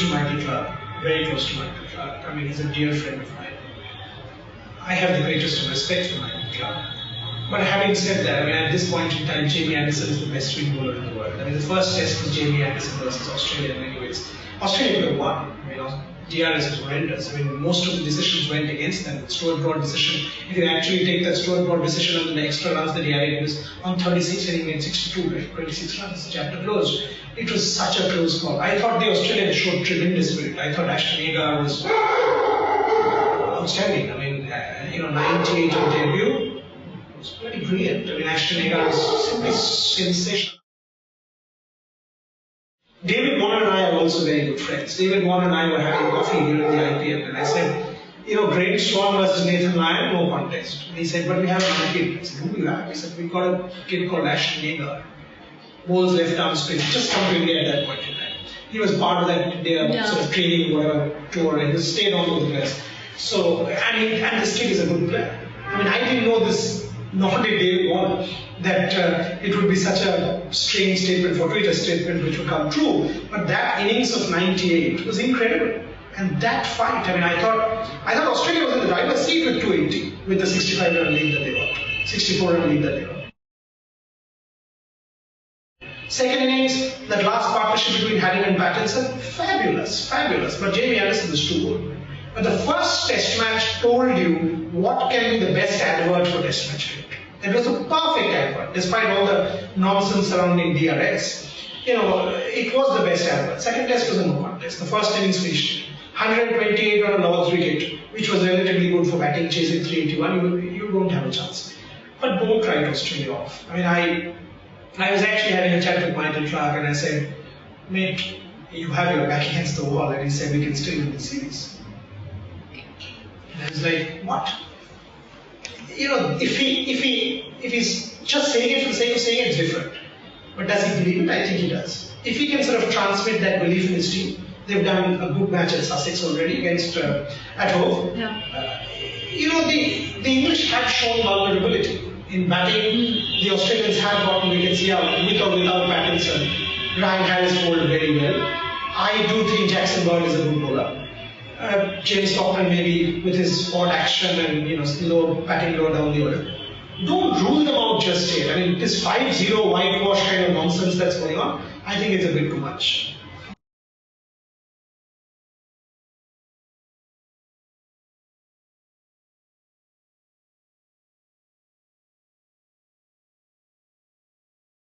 to Michael Clarke, very close to Michael Clarke. I mean, he's a dear friend of mine. I have the greatest of respect for Michael Clarke. But having said that, I mean, at this point in time, Jamie Anderson is the best swing bowler in the world. I mean, the first test was Jamie Anderson versus Australia in many ways. Australia could have won. I mean, DRS was horrendous. I mean, most of the decisions went against them. The Stuart Broad decision, if you actually take that Stuart Broad decision and the extra runs that he added, it was on 36 and he made 62, right? 26 runs, chapter closed. It was such a close call. I thought the Australians showed tremendous spirit. I thought Ashton Agar was outstanding. I mean, 98 on debut. It was pretty brilliant. I mean, Ashton Agar was simply sensational. David Warner and I are also very good friends. David Warner and I were having coffee during the IPL, and I said, Great Swan versus Nathan Lyon, no contest. And he said, but we have a kid. I said, who do you have? He said, we've got a kid called Ashton Agar. Bowls left arm spin, just come to India at that point in time. He was part of that sort of training, whatever, tour, and he stayed on with the players. So, and this kid is a good player. I mean, I didn't know this. Nor did David Warner, that it would be such a strange statement for Twitter statement which would come true. But that innings of 98 was incredible. And that fight, I mean, I thought Australia was in the driver's seat with 280, with the 65 run lead that they got, 64 run lead that they got. Second innings, that last partnership between Haddon and Pattinson, fabulous. But Jamie Anderson was too good. But the first test match told you what can be the best advert for test match cricket. It was a perfect advert, despite all the nonsense surrounding DRS. It was the best advert. Second test was a no contest. The first innings finished 128 on a Lord's wicket, which was relatively good for batting, chasing 381. You don't have a chance. But don't try to Australia off. I mean, I was actually having a chat with Michael Clarke, and I said, mate, you have your back against the wall, and he said we can still win the series. And I was like, what? If he's just saying it for the sake of saying it, it's different. But does he believe it? I think he does. If he can sort of transmit that belief in his team, they've done a good match at Sussex already against at home. Yeah. The English have shown vulnerability in batting. The Australians have gotten wickets here with or without Pattinson. Ryan Harris bowled very well. I do think Jackson Bird is a good bowler. James Stockman maybe with his odd action and slow batting low down the order. Don't rule them out just yet. I mean, this 5-0 whitewash kind of nonsense that's going on, I think it's a bit too much.